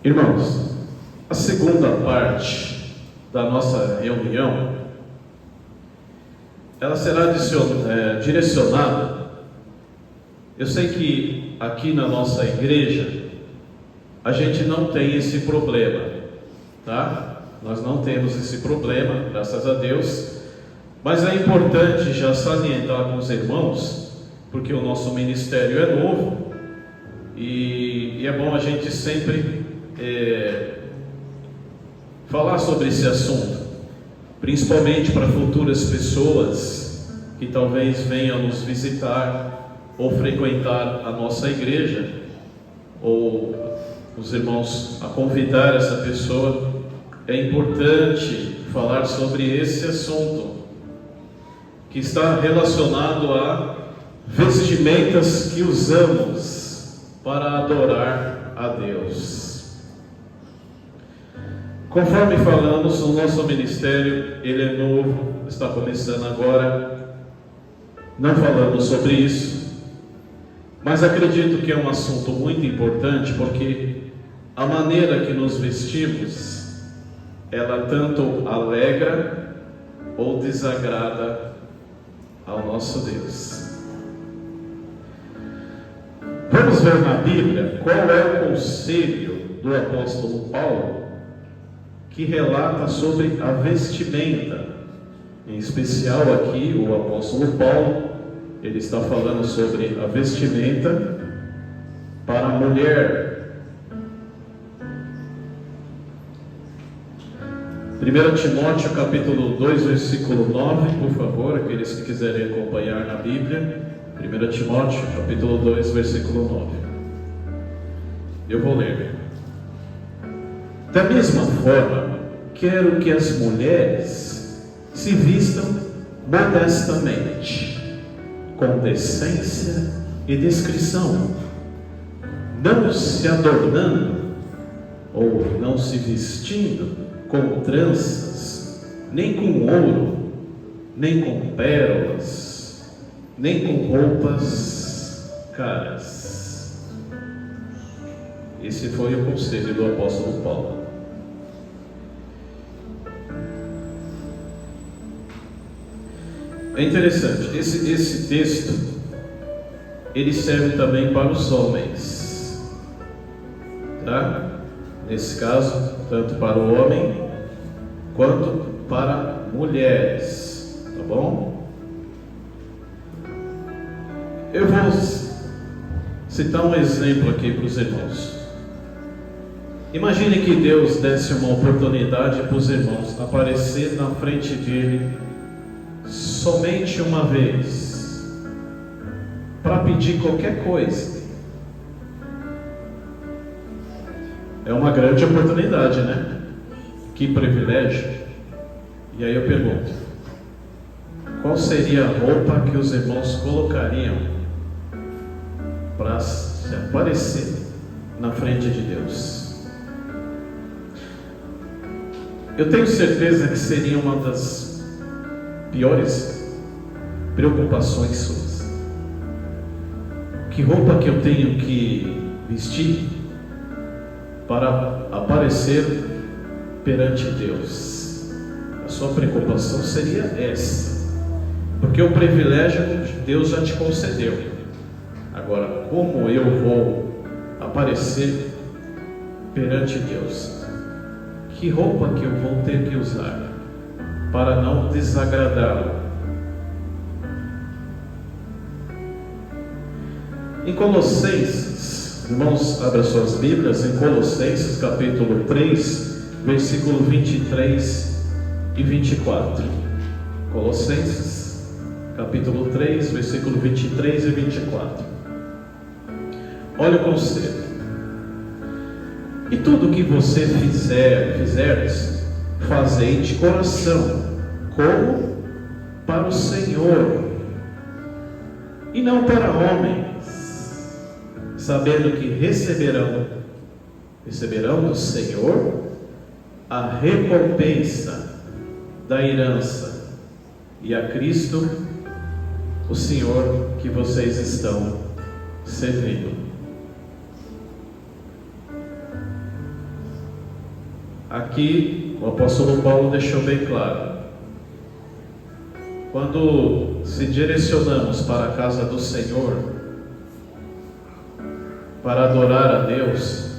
Irmãos, a segunda parte da nossa reunião, ela será direcionada. Eu sei que aqui na nossa igreja a gente não tem esse problema, tá? Nós não temos esse problema, graças a Deus. Mas é importante já salientar com os irmãos, porque o nosso ministério é novo e é bom a gente sempre falar sobre esse assunto, principalmente para futuras pessoas que talvez venham nos visitar ou frequentar a nossa igreja, ou os irmãos a convidar essa pessoa. É importante falar sobre esse assunto, que está relacionado a vestimentas que usamos para adorar a Deus. Conforme falamos, o nosso ministério, ele é novo, está começando agora. Não falamos sobre isso, mas acredito que é um assunto muito importante, porque a maneira que nos vestimos, ela tanto alegra ou desagrada ao nosso Deus. Vamos ver na Bíblia qual é o conselho do apóstolo Paulo, que relata sobre a vestimenta. Em especial aqui o apóstolo Paulo, ele está falando sobre a vestimenta para a mulher. 1 Timóteo capítulo 2, versículo 9, por favor, aqueles que quiserem acompanhar na Bíblia. 1 Timóteo capítulo 2, versículo 9. Eu vou ler. Da mesma forma, quero que as mulheres se vistam modestamente, com decência e discrição, não se adornando ou não se vestindo com tranças, nem com ouro, nem com pérolas, nem com roupas caras. Esse foi o conselho do apóstolo Paulo. É interessante, esse texto, ele serve também para os homens, tá? Nesse caso, tanto para o homem, quanto para mulheres, tá bom? Eu vou citar um exemplo aqui para os irmãos. Imagine que Deus desse uma oportunidade para os irmãos aparecer na frente dele somente uma vez, para pedir qualquer coisa. É uma grande oportunidade, né? Que privilégio. E aí eu pergunto, qual seria a roupa que os irmãos colocariam para se aparecer na frente de Deus? Eu tenho certeza que seria uma das piores preocupações suas. Que roupa que eu tenho que vestir para aparecer perante Deus? A sua preocupação seria essa, porque o privilégio Deus já te concedeu. Agora, como eu vou aparecer perante Deus? Que roupa que eu vou ter que usar para não desagradá-lo? Em Colossenses, irmãos, abra suas Bíblias em Colossenses capítulo 3, versículo 23 e 24. Colossenses capítulo 3, versículo 23 e 24. Olha o conselho. E tudo que você fizeres, fazei de coração, como para o Senhor, e não para homens, sabendo que receberão do Senhor a recompensa da herança, e a Cristo, o Senhor, que vocês estão servindo. Aqui o apóstolo Paulo deixou bem claro: quando se direcionamos para a casa do Senhor, para adorar a Deus,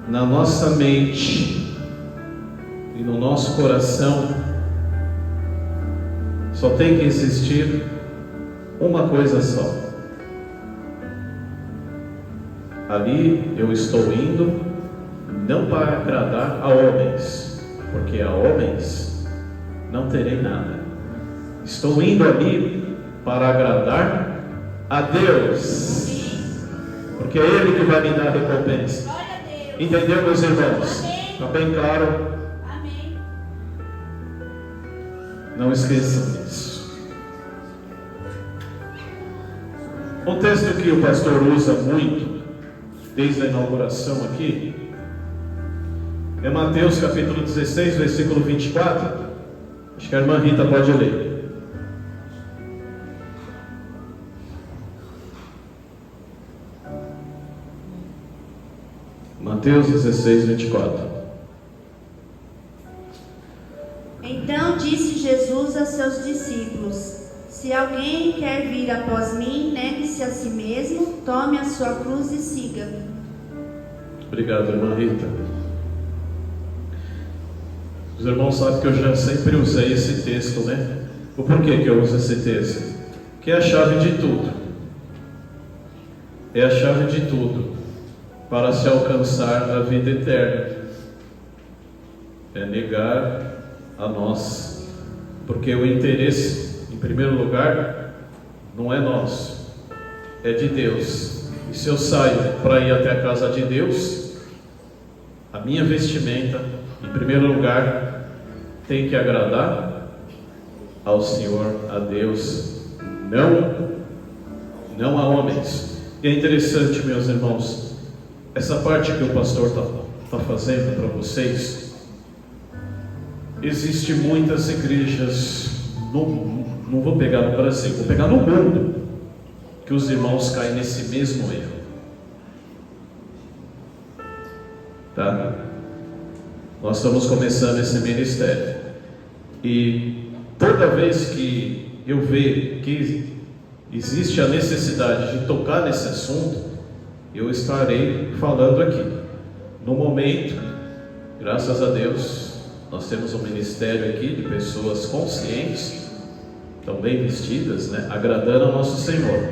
na nossa mente e no nosso coração só tem que existir uma coisa só. Ali eu estou indo não para agradar a homens, porque a homens não terei nada. Estou indo ali para agradar a Deus, porque é Ele que vai me dar a recompensa. Entendeu, meus irmãos? Está bem claro? Não esqueçam disso. Um texto que o pastor usa muito, desde a inauguração aqui, é Mateus capítulo 16, versículo 24. Acho que a irmã Rita pode ler. Mateus 16, 24. Então disse Jesus a seus discípulos: se alguém quer vir após mim, negue-se a si mesmo, tome a sua cruz e siga-me. Obrigado, irmã Rita. Os irmãos sabem que eu já sempre usei esse texto, né? O porquê que eu uso esse texto? Que é a chave de tudo. É a chave de tudo para se alcançar a vida eterna. É negar a nós, porque o interesse, em primeiro lugar, não é nosso, é de Deus. E se eu saio para ir até a casa de Deus, a minha vestimenta, em primeiro lugar, tem que agradar ao Senhor, a Deus, não a homens. E é interessante, meus irmãos, essa parte que o pastor está fazendo para vocês. Existem muitas igrejas, não vou pegar no Brasil, vou pegar no mundo, que os irmãos caem nesse mesmo erro. Tá? Nós estamos começando esse ministério, e toda vez que eu ver que existe a necessidade de tocar nesse assunto, eu estarei falando aqui. No momento, graças a Deus, nós temos um ministério aqui de pessoas conscientes, tão bem vestidas, né, agradando ao nosso Senhor.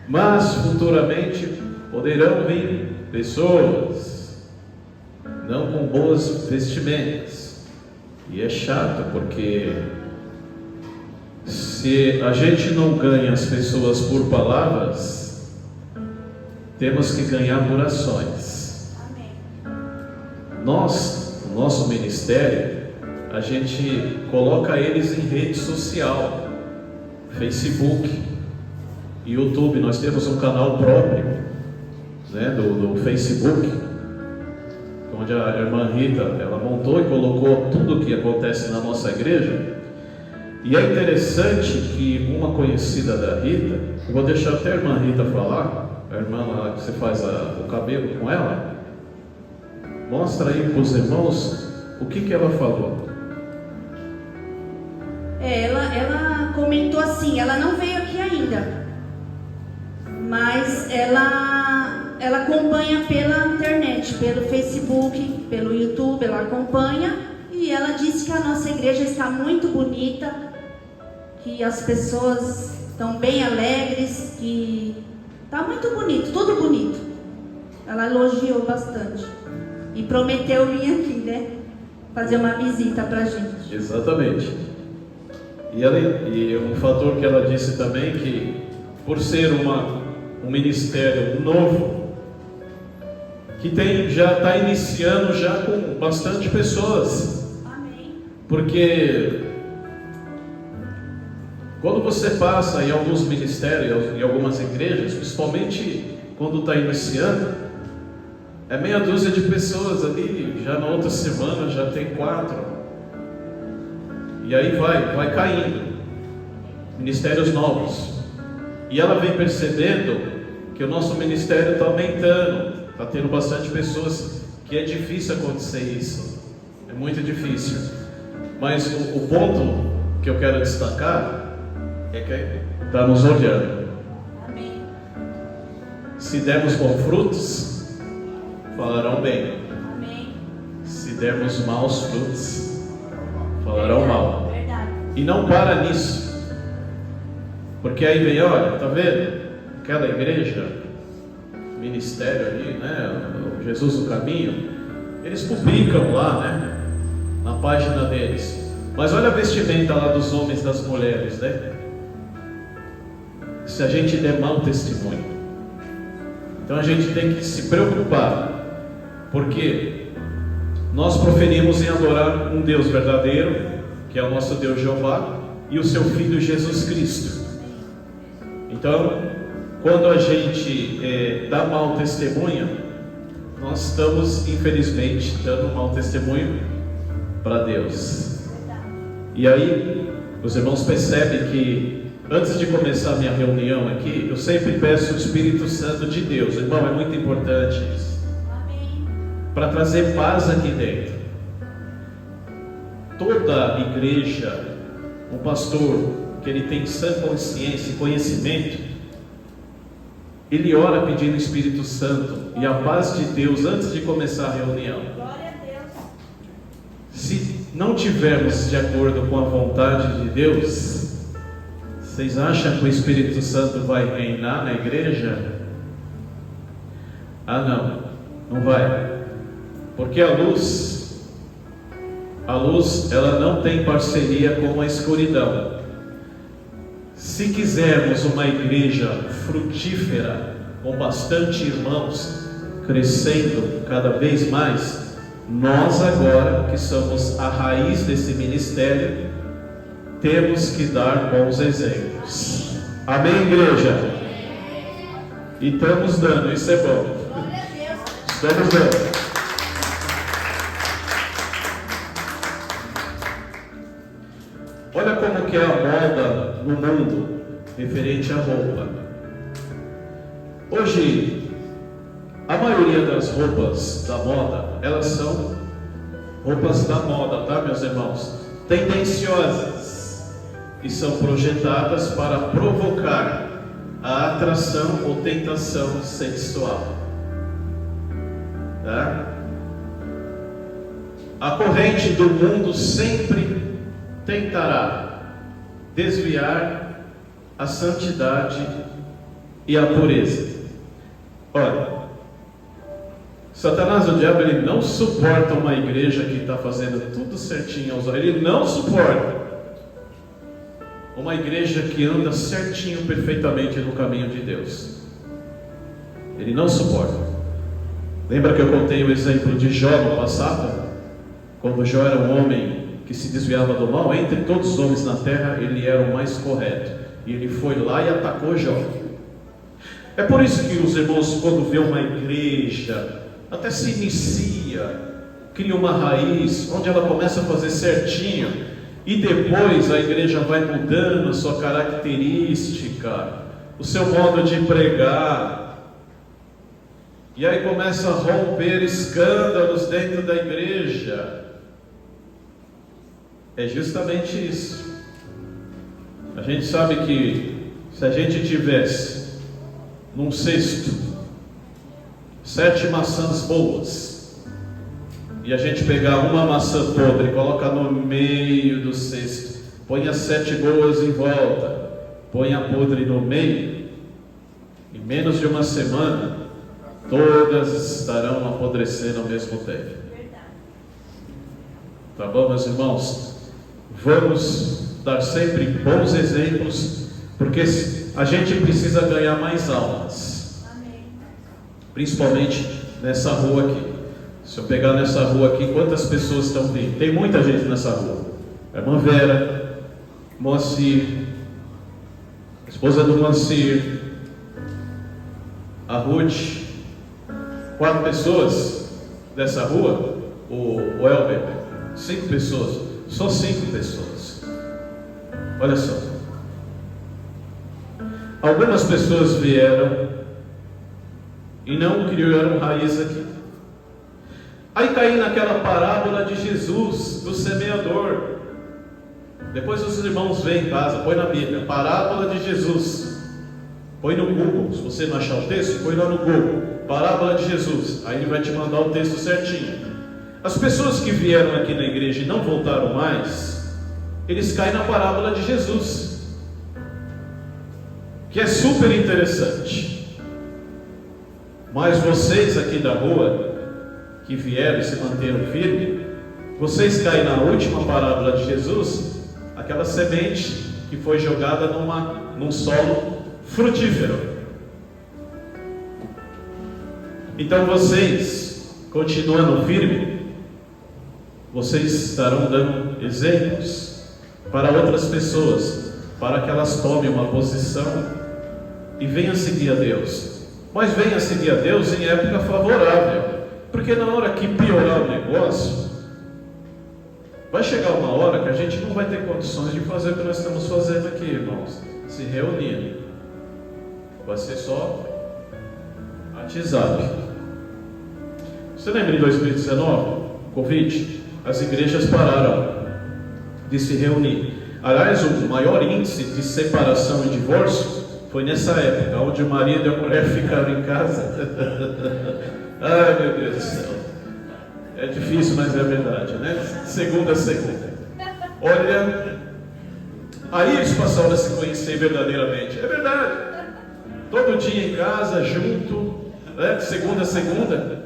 Mas futuramente poderão vir pessoas não com boas vestimentas. E é chato, porque se a gente não ganha as pessoas por palavras, temos que ganhar por ações. Nós, no nosso ministério, a gente coloca eles em rede social, Facebook, YouTube. Nós temos um canal próprio, né, do Facebook, onde a irmã Rita, ela montou e colocou tudo o que acontece na nossa igreja. E é interessante que uma conhecida da Rita, eu vou deixar até a irmã Rita falar, a irmã lá que você faz o cabelo com ela, mostra aí para os irmãos o que ela falou. Ela comentou assim, ela não veio aqui ainda, mas ela acompanha pela internet, pelo Facebook, pelo YouTube, ela acompanha, e ela disse que a nossa igreja está muito bonita, que as pessoas estão bem alegres, que está muito bonito, tudo bonito. Ela elogiou bastante e prometeu vir aqui, né, fazer uma visita pra gente. Exatamente. E um fator que ela disse também, que por ser um ministério novo, que já está iniciando já com bastante pessoas. Amém. Porque quando você passa em alguns ministérios, em algumas igrejas, principalmente quando está iniciando, é meia dúzia de pessoas ali, já na outra semana já tem 4. E aí vai caindo, ministérios novos. E ela vem percebendo que o nosso ministério está aumentando, está tendo bastante pessoas que é difícil acontecer isso. É muito difícil. Mas o ponto que eu quero destacar é que está nos olhando. Amém. Se dermos bons frutos, falarão bem. Amém. Se dermos maus frutos, falarão mal. Verdade. E não para nisso. Porque aí vem, olha, tá vendo? Aquela igreja, ministério ali, né? O Jesus do Caminho, eles publicam lá, né? Na página deles. Mas olha a vestimenta lá dos homens e das mulheres, né? Se a gente der mau testemunho. Então a gente tem que se preocupar. Porque nós proferimos em adorar um Deus verdadeiro, que é o nosso Deus Jeová, e o seu Filho Jesus Cristo. Então, quando a gente dá mau testemunho, nós estamos, infelizmente, dando mau testemunho para Deus. E aí, os irmãos percebem que, antes de começar a minha reunião aqui, eu sempre peço o Espírito Santo de Deus. Irmão, é muito importante isso. Para trazer paz aqui dentro. Toda igreja, um pastor que ele tem sã consciência e conhecimento, ele ora pedindo o Espírito Santo e a paz de Deus antes de começar a reunião. Glória a Deus. Se não tivermos de acordo com a vontade de Deus, vocês acham que o Espírito Santo vai reinar na igreja? Ah, não vai. Porque a luz, ela não tem parceria com a escuridão. Se quisermos uma igreja frutífera, com bastante irmãos, crescendo cada vez mais, nós agora, que somos a raiz desse ministério, temos que dar bons exemplos. Amém, igreja? E estamos dando, isso é bom. Glória a Deus. Estamos dando. Olha como que é a moda no mundo referente à roupa. Hoje, a maioria das roupas da moda, elas são roupas da moda, tá, meus irmãos? Tendenciosas e são projetadas para provocar a atração ou tentação sexual, tá? A corrente do mundo sempre tentará desviar a santidade e a pureza. Olha, Satanás, o diabo, ele não suporta uma igreja que está fazendo tudo certinho aos olhos. Ele não suporta uma igreja que anda certinho, perfeitamente no caminho de Deus. Ele não suporta. Lembra que eu contei o exemplo de Jó no passado? Quando Jó era um homem que se desviava do mal, entre todos os homens na terra, ele era o mais correto. E ele foi lá e atacou Jó. É por isso que os irmãos, quando vê uma igreja, até se inicia, cria uma raiz, onde ela começa a fazer certinho, e depois a igreja vai mudando a sua característica, o seu modo de pregar, e aí começa a romper escândalos dentro da igreja. É justamente isso. A gente sabe que se a gente tivesse num cesto 7 maçãs boas, e a gente pegar uma maçã podre e colocar no meio do cesto, põe as 7 boas em volta, põe a podre no meio, em menos de uma semana todas estarão apodrecendo ao mesmo tempo. Tá bom, meus irmãos? Vamos dar sempre bons exemplos, porque a gente precisa ganhar mais almas. Amém. Principalmente nessa rua aqui. Se eu pegar nessa rua aqui, quantas pessoas estão vindo? Tem muita gente nessa rua. A irmã Vera, Moacir, a esposa do Moacir, a Ruth, 4 pessoas dessa rua, o Elber, 5 pessoas. Só 5 pessoas. Olha só. Algumas pessoas vieram e não criaram raiz aqui. Aí caí naquela parábola de Jesus, do semeador. Depois os irmãos veem em casa, põe na Bíblia, parábola de Jesus. Põe no Google, se você não achar o texto, põe lá no Google, parábola de Jesus. Aí ele vai te mandar o texto certinho. As pessoas que vieram aqui na igreja e não voltaram mais, eles caem na parábola de Jesus, que é super interessante. Mas vocês aqui da rua, que vieram e se manteram firmes, vocês caem na última parábola de Jesus, aquela semente que foi jogada num solo frutífero. Então vocês, continuando firme, vocês estarão dando exemplos para outras pessoas, para que elas tomem uma posição e venham seguir a Deus. Mas venham seguir a Deus em época favorável, porque na hora que piorar o negócio, vai chegar uma hora que a gente não vai ter condições de fazer o que nós estamos fazendo aqui, irmãos, se reunir. Vai ser só WhatsApp. Você lembra em 2019, Covid? As igrejas pararam de se reunir. Aliás, o maior índice de separação e divórcio foi nessa época, onde o marido e a mulher ficaram em casa. Ai, meu Deus do céu. É difícil, mas é verdade, né? Segunda a segunda. Olha, aí eles passaram a se conhecer verdadeiramente. É verdade. Todo dia em casa, junto, né? Segunda a segunda.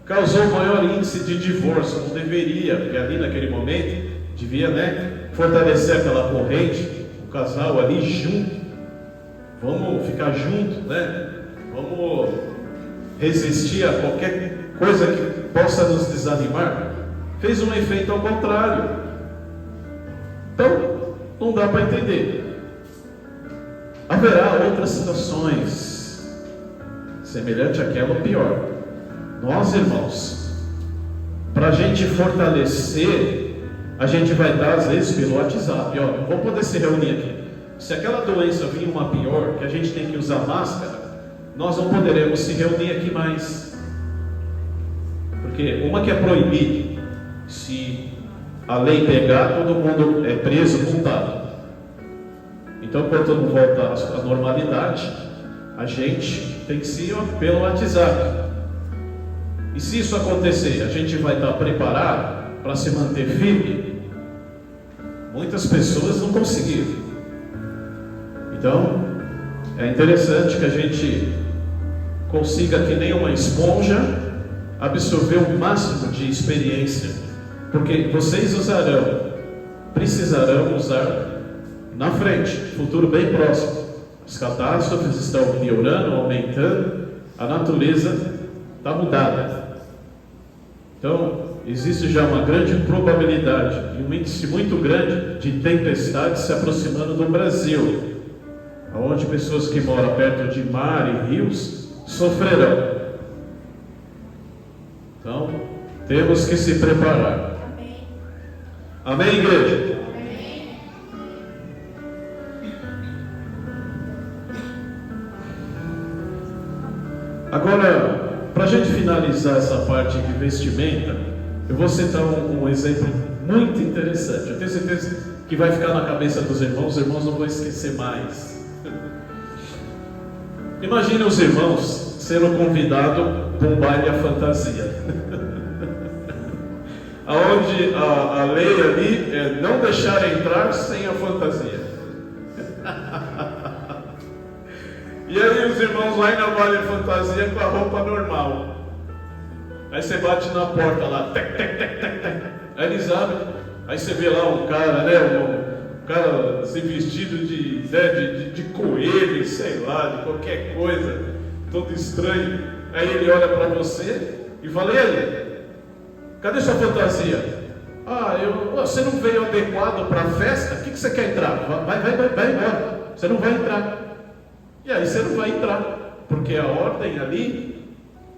Causou o maior índice de divórcio. Não deveria, porque ali naquele momento devia, né, fortalecer aquela corrente, o casal ali junto. Vamos ficar junto, né? Vamos resistir a qualquer coisa que possa nos desanimar. Fez um efeito ao contrário. Então, não dá para entender. Haverá outras situações semelhante àquela ou pior. Nós, irmãos, para a gente fortalecer, a gente vai dar às vezes pelo WhatsApp. Ó, não vou poder se reunir aqui. Se aquela doença vir uma pior, que a gente tem que usar máscara, nós não poderemos se reunir aqui mais. Porque uma que é proibido, se a lei pegar, todo mundo é preso, multado. Então, quando não volta à normalidade, a gente tem que se ir pelo WhatsApp. E se isso acontecer, a gente vai estar preparado para se manter firme? Muitas pessoas não conseguiram. Então, é interessante que a gente consiga, que nem uma esponja, absorver o máximo de experiência, porque vocês precisarão usar na frente, futuro bem próximo. As catástrofes estão piorando, aumentando, a natureza está mudada. Então, existe já uma grande probabilidade e um índice muito grande de tempestades se aproximando do Brasil, onde pessoas que moram perto de mar e rios sofrerão. Então, temos que se preparar. Amém, amém, igreja? Amém. Agora, para a gente finalizar essa parte de vestimenta, eu vou citar um exemplo muito interessante. Eu tenho certeza que vai ficar na cabeça dos irmãos, os irmãos não vão esquecer mais. Imagine os irmãos sendo convidados para um baile à fantasia, onde a lei ali é não deixar entrar sem a fantasia. E aí os irmãos vai na baile à fantasia com a roupa normal. Aí você bate na porta lá, tec, tec, tec, tec, tec. Aí eles abrem, aí você vê lá um cara, né, um cara assim, vestido de coelho, sei lá, de qualquer coisa, todo estranho. Aí ele olha para você e fala: e aí, cadê sua fantasia? Você não veio adequado para a festa? O que você quer entrar? Vai embora, você não vai entrar. E aí você não vai entrar, porque a ordem ali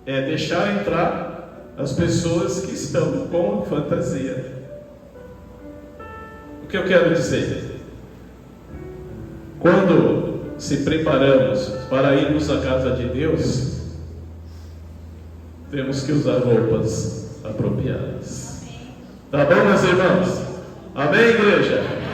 é deixar entrar as pessoas que estão com fantasia. O que eu quero dizer? Quando se preparamos para irmos à casa de Deus, temos que usar roupas apropriadas. Tá bom, meus irmãos? Amém, igreja?